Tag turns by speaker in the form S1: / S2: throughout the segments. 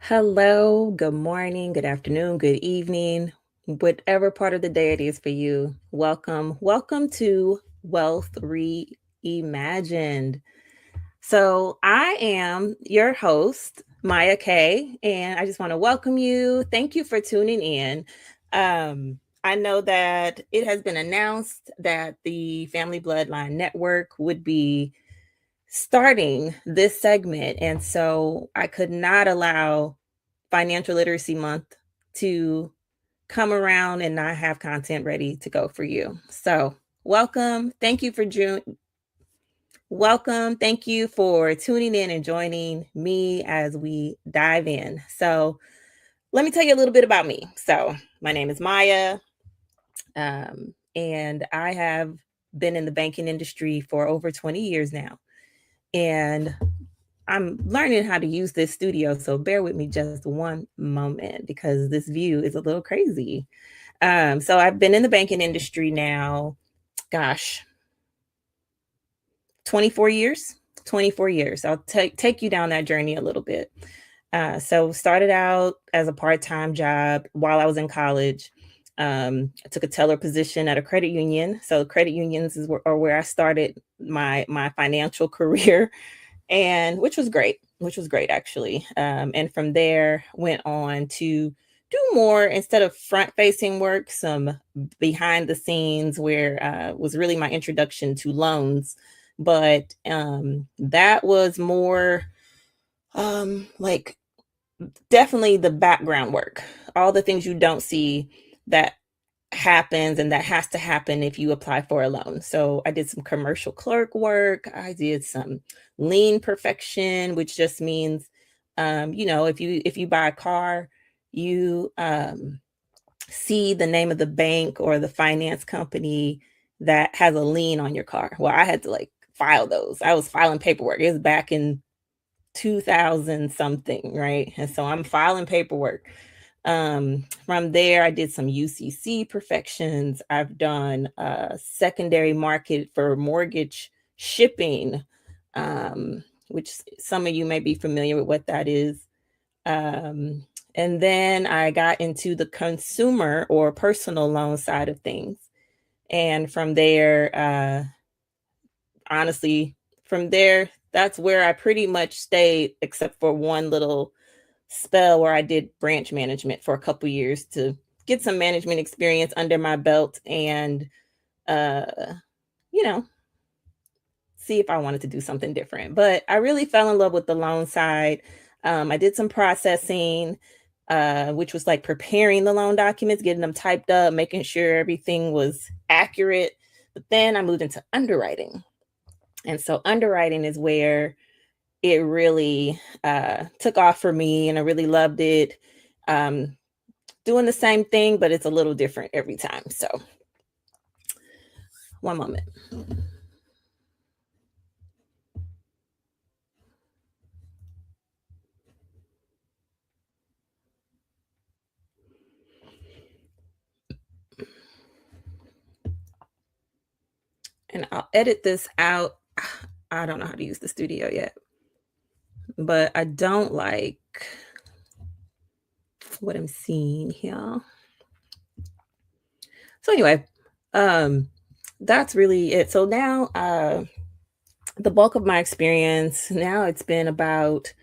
S1: Hello, good morning, good afternoon, good evening, whatever part of the day it is for you. Welcome. Welcome to Wealth Reimagined. So, I am your host, Mya K, and I just want to welcome you. Thank you for tuning in. I know that it has been announced that the Family Bloodline Network would be starting this segment. And so I could not allow Financial Literacy Month to come around and not have content ready to go for you. So, welcome. Thank you for June. Welcome. Thank you for tuning in and joining me as we dive in. So, let me tell you a little bit about me. So, my name is Mya, and I have been in the banking industry for over 20 years now. And I'm learning how to use this studio, so bear with me just one moment because this view is a little crazy. So I've been in the banking industry now, gosh, 24 years. 24 years. I'll take you down that journey a little bit. So started out as a part-time job while I was in college. I took a teller position at a credit union. So credit unions are where I started my financial career, and which was great actually. And from there went on to do more, instead of front facing work, some behind the scenes, where was really my introduction to loans. But that was more like definitely the background work, all the things you don't see that happens and that has to happen if you apply for a loan. So I did some commercial clerk work. I did some lien perfection, which just means, if you buy a car, you see the name of the bank or the finance company that has a lien on your car. Well, I had to like file those. I was filing paperwork. It was back in 2000 something, right? And so I'm filing paperwork. From there, I did some UCC perfections. I've done secondary market for mortgage shipping, which some of you may be familiar with what that is. And then I got into the consumer or personal loan side of things. And from there, honestly, from there, that's where I pretty much stayed, except for one little spell where I did branch management for a couple years to get some management experience under my belt and, uh, you know, see if I wanted to do something different. But I really fell in love with the loan side. I did some processing, which was like preparing the loan documents, getting them typed up, making sure everything was accurate. But then I moved into underwriting. And so underwriting is where it really took off for me, and I really loved it. Um, Doing the same thing, but it's a little different every time. So, one moment. And I'll edit this out. I don't know how to use the studio yet, but I don't like what I'm seeing here. So, anyway, um, that's really it. So, now the bulk of my experience, now it's been about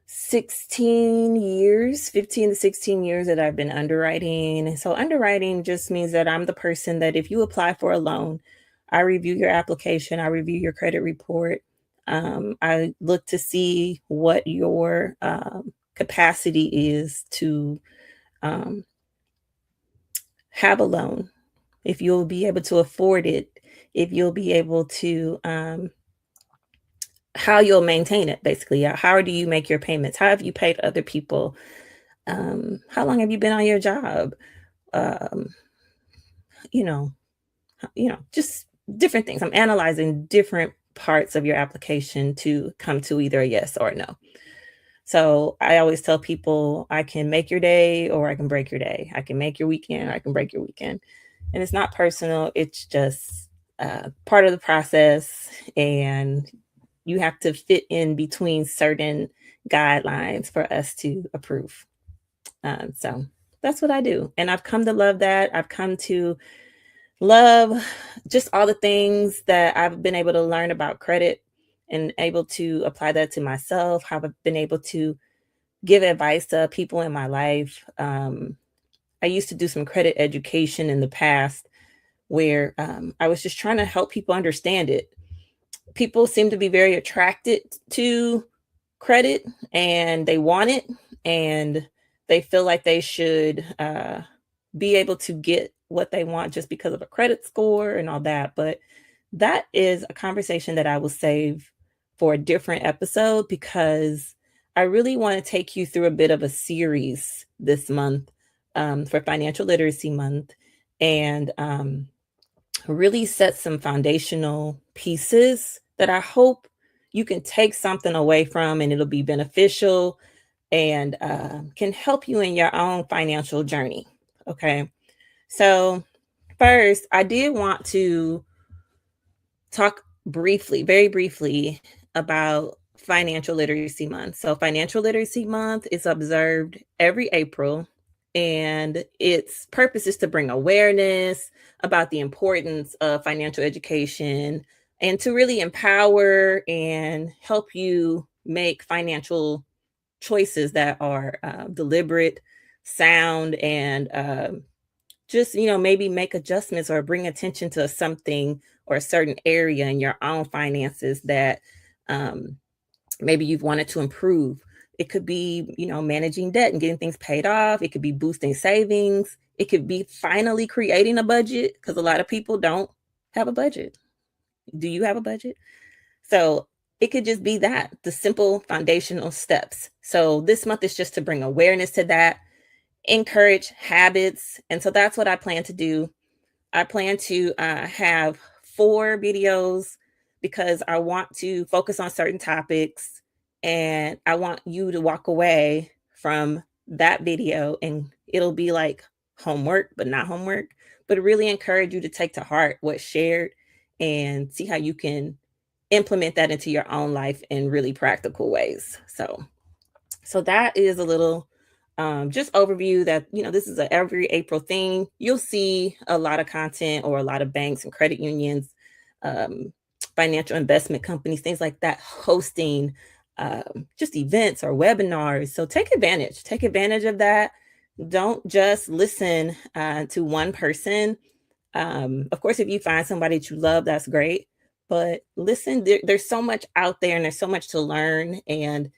S1: 16 years, 15 to 16 years that I've been underwriting. So underwriting just means that I'm the person that if you apply for a loan, I review your application, I review your credit report. I look to see what your capacity is to um, have a loan, if you'll be able to afford it, if you'll be able to how you'll maintain it, basically. How do you make your payments? How have you paid other people? How long have you been on your job? Um, you know, just different things. I'm analyzing different parts of your application to come to either a yes or a no. So I always tell people I can make your day or I can break your day. I can make your weekend or I can break your weekend. And it's not personal, it's just part of the process. And You have to fit in between certain guidelines for us to approve. So that's what I do. And I've come to love that. I've come to love just all the things that I've been able to learn about credit and able to apply that to myself, how I've been able to give advice to people in my life. I used to do some credit education in the past where I was just trying to help people understand it. People seem to be very attracted to credit and they want it and they feel like they should be able to get what they want just because of a credit score and all that. But that is a conversation that I will save for a different episode because I really want to take you through a bit of a series this month for Financial Literacy Month and really set some foundational pieces that I hope you can take something away from and it'll be beneficial and can help you in your own financial journey. Okay. So, first, I did want to talk briefly, very briefly, about Financial Literacy Month. So, Financial Literacy Month is observed every April, and its purpose is to bring awareness about the importance of financial education and to really empower and help you make financial choices that are deliberate, sound, and just maybe make adjustments or bring attention to something or a certain area in your own finances that um, maybe you've wanted to improve. It could be managing debt and getting things paid off. It could be boosting savings. It could be finally creating a budget because a lot of people don't have a budget. Do you have a budget? So it could just be that, the simple foundational steps. So this month is just to bring awareness to that, encourage habits. And so that's what I plan to do. I plan to have 4 videos because I want to focus on certain topics and I want you to walk away from that video and it'll be like homework, but not homework, but really encourage you to take to heart what's shared and see how you can implement that into your own life in really practical ways. So that is a little just overview that this is a every April thing. You'll see a lot of content or a lot of banks and credit unions, um, financial investment companies, things like that, hosting just events or webinars. So take advantage of that. Don't just listen to one person. Of course, if you find somebody that you love, that's great. But listen, there's so much out there and there's so much to learn. And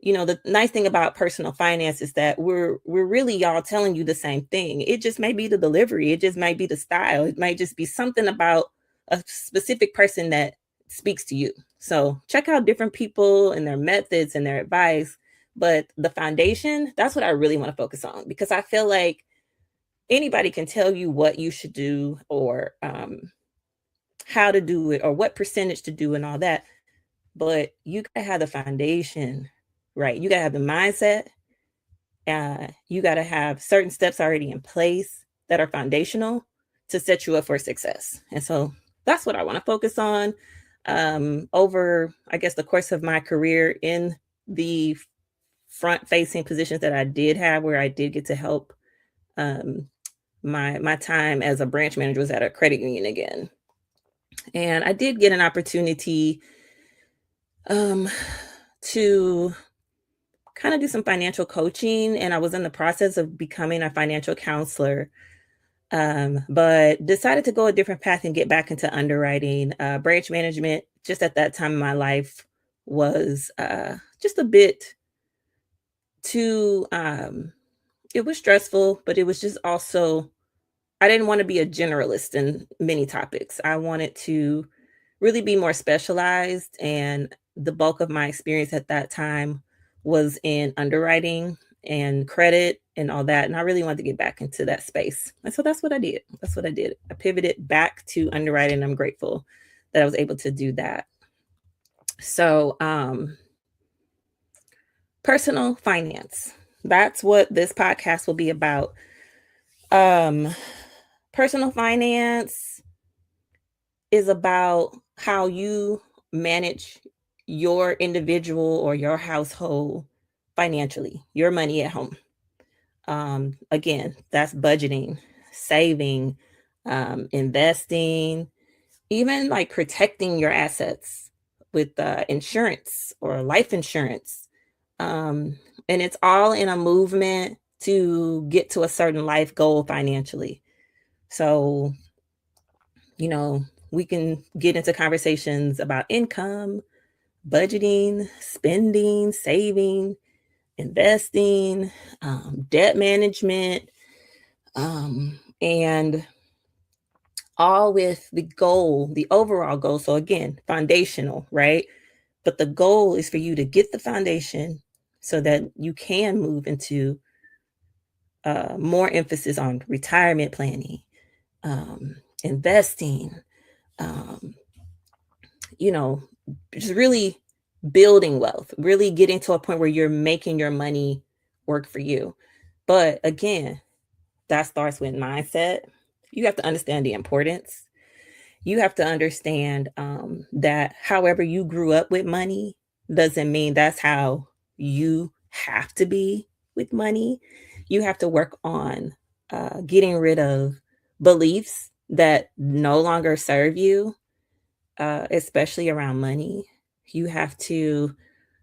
S1: the nice thing about personal finance is that we're really all telling you the same thing. It just may be the delivery, it just might be the style, it might just be something about a specific person that speaks to you. So check out different people and their methods and their advice. But the foundation, that's what I really want to focus on because I feel like anybody can tell you what you should do or how to do it or what percentage to do and all that. But you gotta have the foundation, right? You gotta have the mindset. You gotta have certain steps already in place that are foundational to set you up for success. And so that's what I want to focus on over, I guess, the course of my career in the front facing positions that I did have, where I did get to help. Um, my time as a branch manager was at a credit union again, and I did get an opportunity um, to kind of do some financial coaching, and I was in the process of becoming a financial counselor, but decided to go a different path and get back into underwriting. Branch management, just at that time in my life, was just a bit too, it was stressful, but it was just also, I didn't want to be a generalist in many topics. I wanted to really be more specialized. And the bulk of my experience at that time was in underwriting and credit and all that. And I really wanted to get back into that space. And so that's what I did. That's what I did. I pivoted back to underwriting. I'm grateful that I was able to do that. So, personal finance. That's what this podcast will be about. Um, Personal finance is about how you manage your individual or your household financially, your money at home. Again, that's budgeting, saving, investing, even like protecting your assets with insurance or life insurance. Um, and it's all in a movement to get to a certain life goal financially. So, you know, we can get into conversations about income, budgeting, spending, saving, investing, debt management, and all with the goal, the overall goal. So, again, foundational, right? But the goal is for you to get the foundation so that you can move into more emphasis on retirement planning, investing, um, you know, just really building wealth, really getting to a point where you're making your money work for you. But again, that starts with mindset. You have to understand the importance. You have to understand that however you grew up with money doesn't mean that's how you have to be with money. You have to work on getting rid of beliefs that no longer serve you, especially around money. You have to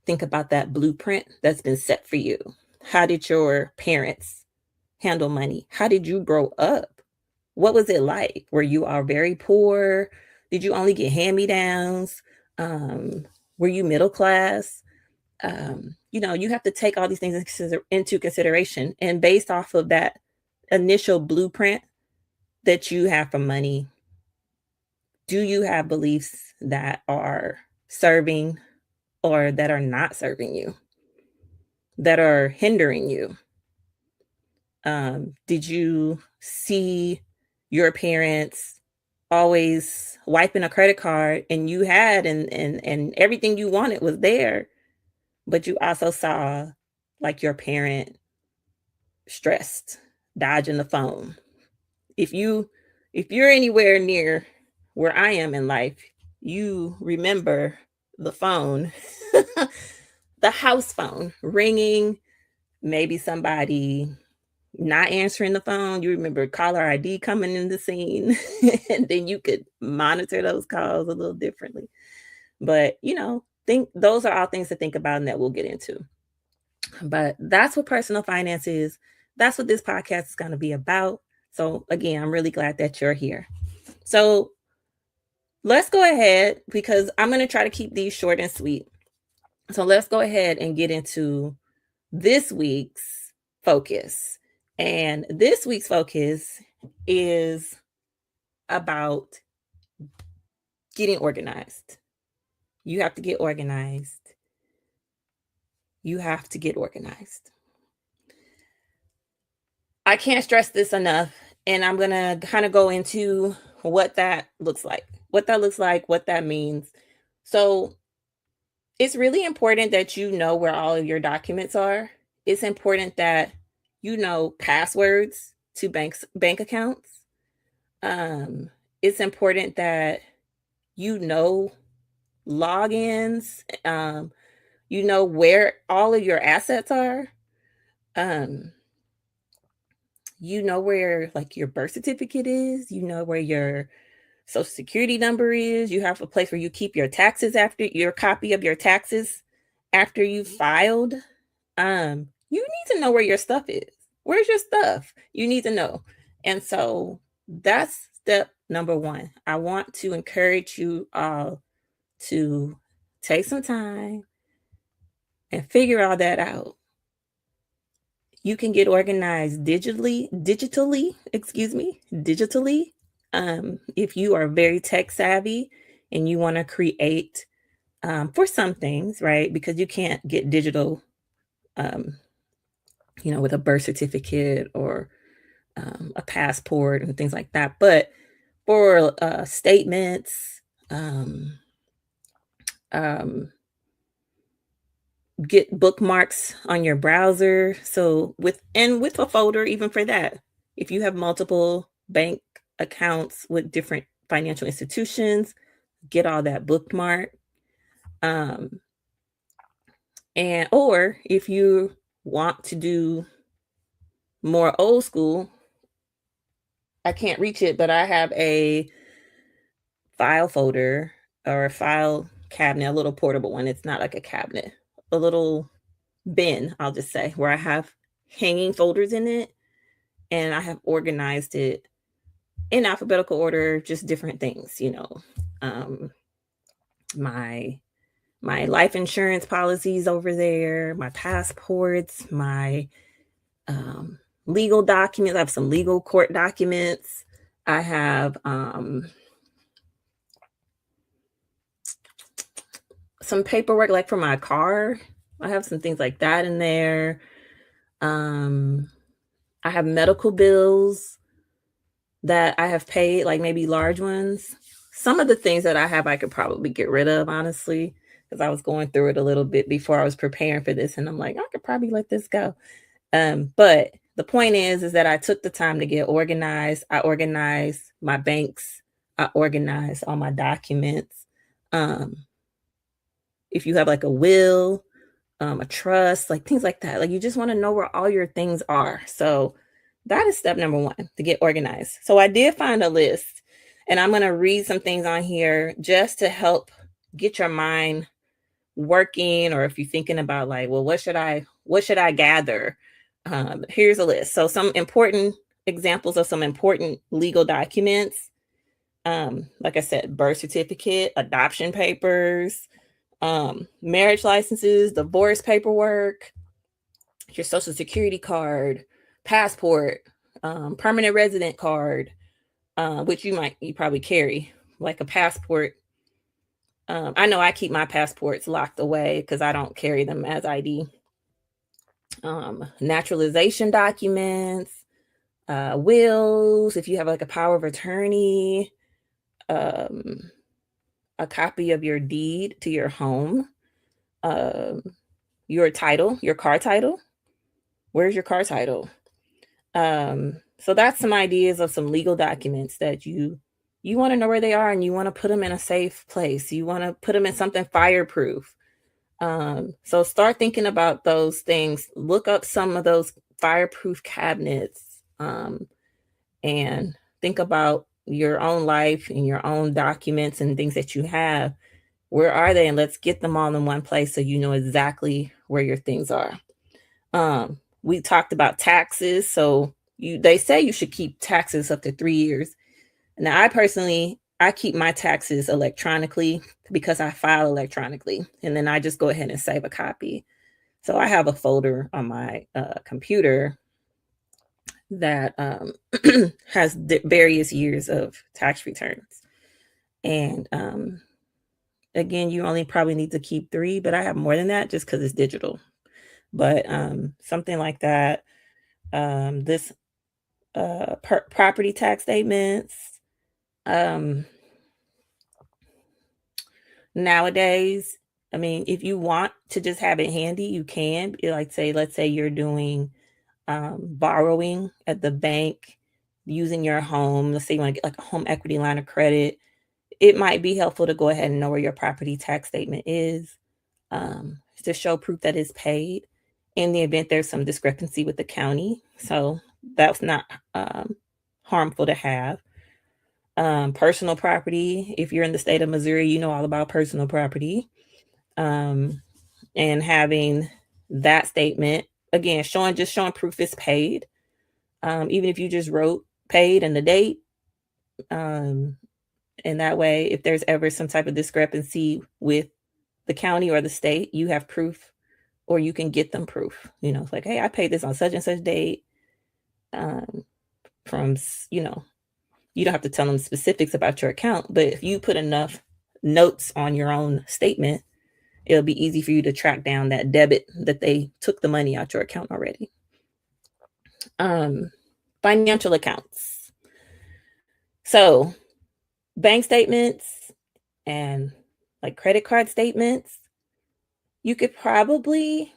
S1: think about that blueprint that's been set for you. How did your parents handle money? How did you grow up? What was it like? Were you all very poor? Did you only get hand-me-downs? Um, were you middle class? You have to take all these things into consideration. And based off of that initial blueprint that you have for money, do you have beliefs that are serving or that are not serving you, that are hindering you? Did you see your parents always wiping a credit card and you had and everything you wanted was there, but you also saw like your parent stressed, dodging the phone? If you're anywhere near where I am in life, you remember the phone, the house phone ringing, maybe somebody not answering the phone. You remember caller ID coming in the scene, and then you could monitor those calls a little differently. But, think those are all things to think about and that we'll get into. But that's what personal finance is. That's what this podcast is going to be about. So, again, I'm really glad that you're here. So, let's go ahead because I'm going to try to keep these short and sweet. So, let's go ahead and get into this week's focus. And this week's focus is about getting organized. You have to get organized. You have to get organized. I can't stress this enough. And I'm going to kind of go into what that looks like, what that means. So it's really important that you know where all of your documents are. It's important that you know passwords to bank accounts. It's important that you know logins, you know where all of your assets are. Um, you know where like your birth certificate is, you know where your social security number is. You have a place where you keep your taxes after your copy of your taxes after you filed. You need to know where your stuff is. Where's your stuff? You need to know. And so that's step number one. I want to encourage you all to take some time and figure all that out. You can get organized digitally. If you are very tech savvy and you want to create for some things, right? Because you can't get digital, um, with a birth certificate or a passport and things like that. But for statements, um, um, get bookmarks on your browser. So with a folder, even for that, if you have multiple bank accounts with different financial institutions, get all that bookmark. Um, and or if you want to do more old school, I can't reach it, but I have a file folder or a file cabinet, a little portable one. It's not like a cabinet, a little bin, I'll just say, where I have hanging folders in it and I have organized it in alphabetical order, just different things, Um, my my life insurance policies over there, my passports, my legal documents. I have some legal court documents. I have some paperwork like for my car. I have some things like that in there. Um, I have medical bills that I have paid, like maybe large ones. Some of the things that I have, I could probably get rid of, honestly, because I was going through it a little bit before I was preparing for this, and I'm like, I could probably let this go. But the point is that I took the time to get organized. I organized my banks. I organized all my documents. Um, if you have like a will, a trust, like things like that. Like you just want to know where all your things are. So that is step number one to get organized. So I did find a list and I'm going to read some things on here just to help get your mind working. Or if you're thinking about like, well, what should I gather? Here's a list. So some important examples of some important legal documents. Like I said, birth certificate, adoption papers, marriage licenses, divorce paperwork, your social security card, passport, permanent resident card, which you probably carry, like a passport. I know I keep my passports locked away because I don't carry them as ID. Naturalization documents, wills, if you have like a power of attorney, um, a copy of your deed to your home, um, your title, your car title. Where's your car title? So that's some ideas of some legal documents that you want to know where they are and you want to put them in a safe place. You want to put them in something fireproof. So start thinking about those things. Look up some of those fireproof cabinets, and think about your own life and your own documents and things that you have. Where are they? And let's get them all in one place so you know exactly where your things are. We talked about taxes. So they say you should keep taxes up to 3 years. Now, I keep my taxes electronically because I file electronically, and then I just go ahead and save a copy. So I have a folder on my computer that has various years of tax returns. And again, you only probably need to keep 3, but I have more than that just because it's digital. But something like that. This property tax statements. Um, Nowadays, I mean, if you want to just have it handy, you can. Let's say you're doing borrowing at the bank using your home. Let's say you want to get like a home equity line of credit. It might be helpful to go ahead and know where your property tax statement is, to show proof that it's paid in the event there's some discrepancy with the county. So that's not harmful to have. Personal property. If you're in the state of Missouri, you know all about personal property. Um, and having that statement again, showing proof it's paid. Even if you just wrote paid and the date. Um, and that way, if there's ever some type of discrepancy with the county or the state, you have proof, or you can get them proof. It's like, hey, I paid this on such and such date. Um, from you don't have to tell them specifics about your account, but if you put enough notes on your own statement, it'll be easy for you to track down that debit that they took the money out your account already. Financial accounts. So bank statements and like credit card statements, you could probably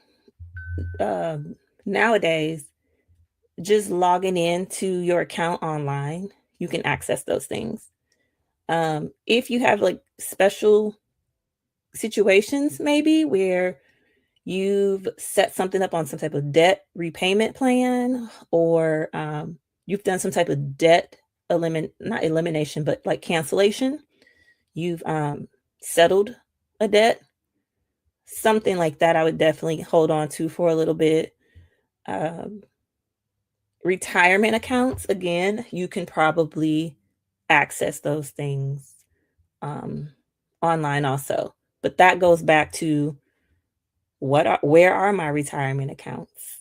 S1: nowadays just logging into your account online, you can access those things. If you have like special situations maybe where you've set something up on some type of debt repayment plan, or you've done some type of debt not elimination, but like cancellation. You've settled a debt, something like that. I would definitely hold on to for a little bit. Um, Retirement accounts, again, you can probably access those things um, online also. But that goes back to where are my retirement accounts?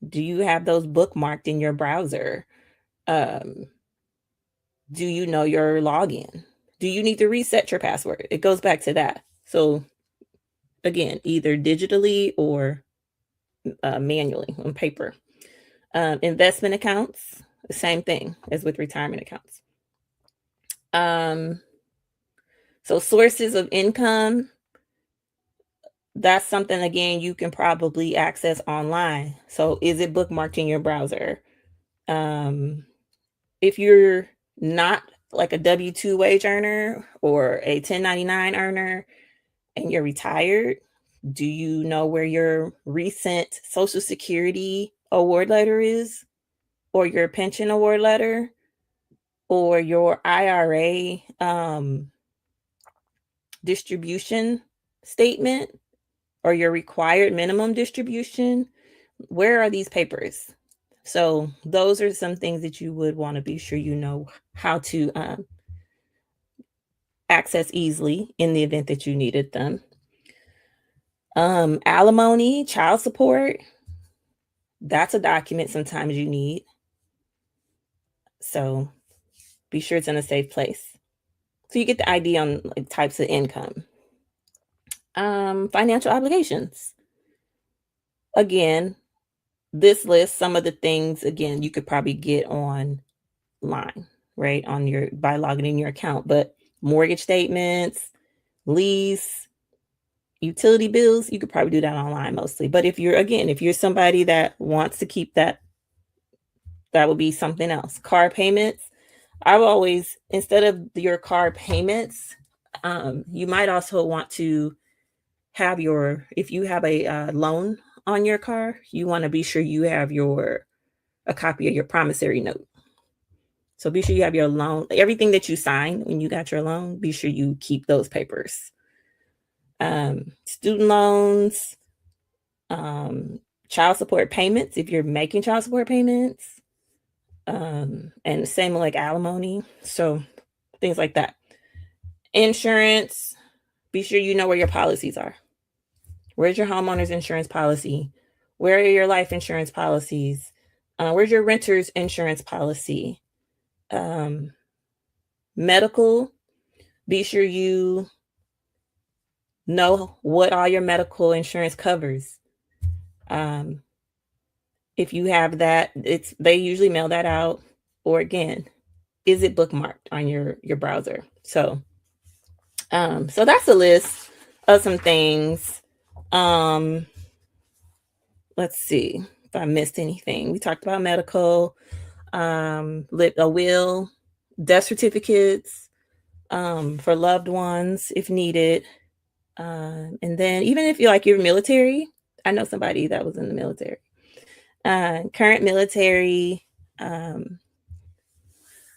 S1: Do you have those bookmarked in your browser? Um, do you know your login? Do you need to reset your password? It goes back to that. So again, either digitally or manually on paper. Investment accounts, the same thing as with retirement accounts. Um, so sources of income, that's something again you can probably access online. So is it bookmarked in your browser? If you're not like a W-2 wage earner or a 1099 earner and you're retired, do you know where your recent Social Security award letter is, or your pension award letter, or your IRA distribution statement, or your required minimum distribution? Where are these papers? So those are some things that you would want to be sure you know how to access easily in the event that you needed them. Alimony, child support, that's a document sometimes you need. So be sure it's in a safe place. So you get the idea on like types of income. Financial obligations. Again, this list, some of the things, again, you could probably get online, right? By logging in your account, but mortgage statements, lease, utility bills, you could probably do that online mostly. But if you're somebody that wants to keep that, that would be something else. Car payments. I will always, instead of your car payments, you might also want to have if you have a loan on your car, you want to be sure you have a copy of your promissory note. So be sure you have your loan, everything that you signed when you got your loan, be sure you keep those papers. Student loans, child support payments, if you're making child support payments, and same like alimony. So things like that. Insurance, be sure you know where your policies are. Where's your homeowner's insurance policy? Where are your life insurance policies? Where's your renter's insurance policy? Medical, be sure you know what all your medical insurance covers. If you have that, they usually mail that out. Or again, is it bookmarked on your browser? So that's a list of some things. Let's see if I missed anything. We talked about medical, a will, death certificates for loved ones if needed. And then even if you're military, I know somebody that was in the military. Current military,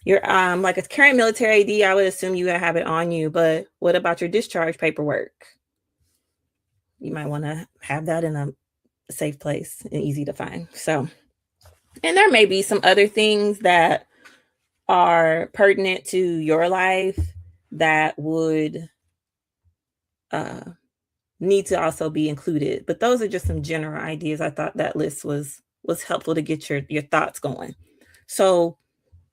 S1: your like a current military ID, I would assume you have it on you, but what about your discharge paperwork? You might want to have that in a safe place and easy to find. So, and there may be some other things that are pertinent to your life that would need to also be included. But those are just some general ideas. I thought that list was helpful to get your thoughts going. So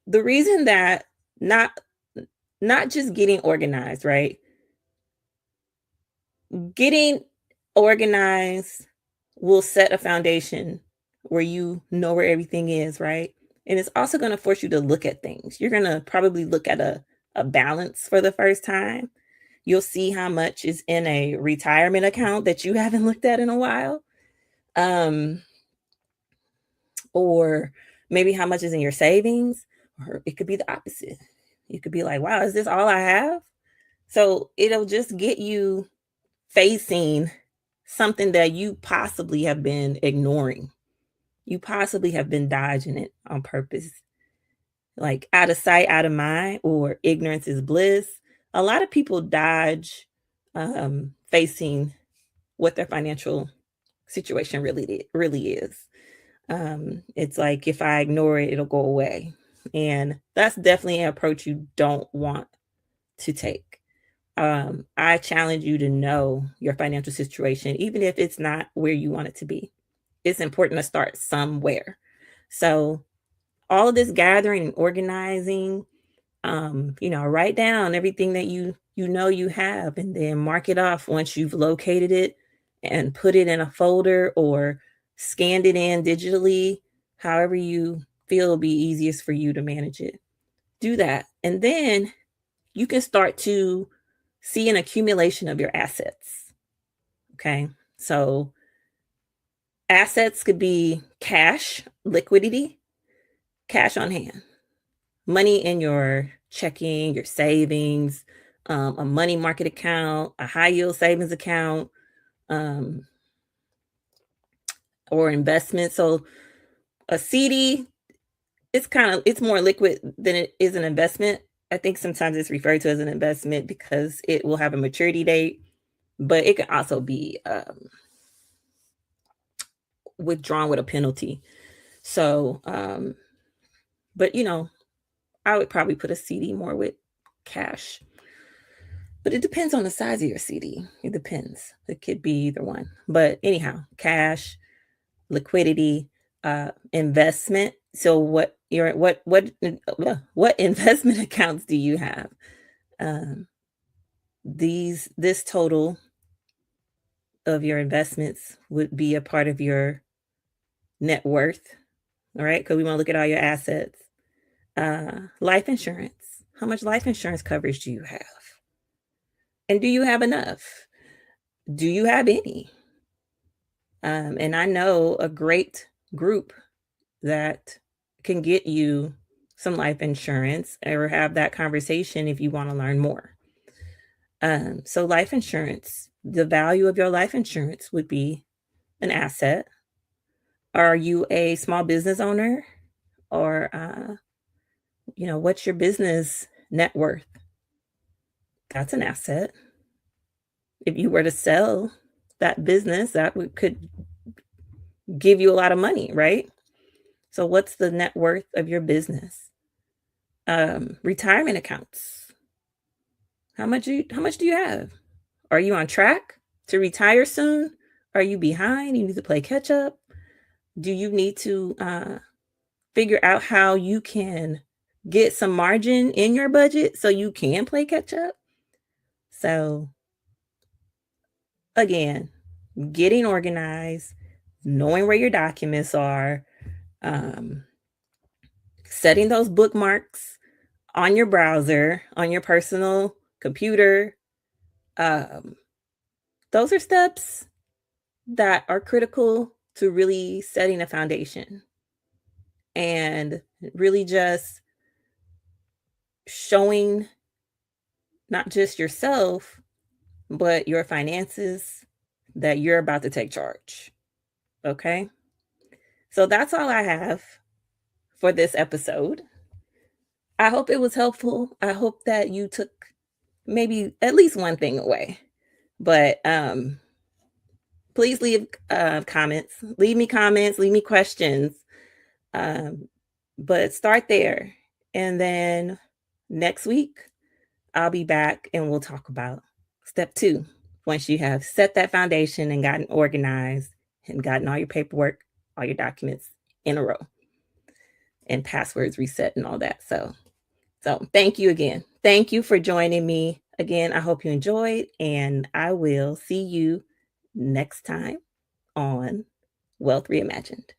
S1: the reason that not just getting organized, right? Getting organized will set a foundation where you know where everything is, right? And it's also going to force you to look at things. You're going to probably look at a balance for the first time. You'll see how much is in a retirement account that you haven't looked at in a while. Or maybe how much is in your savings, or it could be the opposite. You could be like, wow, is this all I have? So it'll just get you facing something that you possibly have been ignoring. You possibly have been dodging it on purpose. Like out of sight, out of mind, or ignorance is bliss. A lot of people dodge facing what their financial situation really is. It's like if I ignore it, it'll go away. And that's definitely an approach you don't want to take. I challenge you to know your financial situation, even if it's not where you want it to be. It's important to start somewhere. So, all of this gathering and organizing, write down everything that you know you have, and then mark it off once you've located it and put it in a folder or scanned it in digitally, however you feel it'll be easiest for you to manage it. Do that. And then you can start to see an accumulation of your assets. Okay. So assets could be cash, liquidity, cash on hand, money in your checking, your savings, a money market account, a high yield savings account, um, or investment. So a CD, it's more liquid than it is an investment. I think sometimes it's referred to as an investment because it will have a maturity date, but it can also be withdrawn with a penalty. So, but I would probably put a CD more with cash. But it depends on the size of your CD. It depends. It could be either one. But anyhow, cash, liquidity, investment. So what investment accounts do you have? Um, this total of your investments would be a part of your net worth. All right, because we want to look at all your assets. Life insurance. How much life insurance coverage do you have? And do you have enough? Do you have any? And I know a great group that can get you some life insurance or have that conversation if you want to learn more. So, life insurance, the value of your life insurance would be an asset. Are you a small business owner? Or, what's your business net worth? That's an asset. If you were to sell that business, could give you a lot of money, right? So what's the net worth of your business? Retirement accounts. How much do you have? Are you on track to retire soon? Are you behind? You need to play catch up. Do you need to figure out how you can get some margin in your budget so you can play catch up? So again, getting organized, knowing where your documents are, um, setting those bookmarks on your browser, on your personal computer. Um, those are steps that are critical to really setting a foundation and really just showing not just yourself, but your finances that you're about to take charge. Okay. So that's all I have for this episode. I hope it was helpful. I hope that you took maybe at least one thing away. But please leave comments. Leave me comments, leave me questions. Um, but start there. And then next week, I'll be back and we'll talk about step 2. Once you have set that foundation and gotten organized and gotten all your paperwork, all your documents in a row, and passwords reset and all that. So thank you again. Thank you for joining me again. I hope you enjoyed, and I will see you next time on Wealth Reimagined.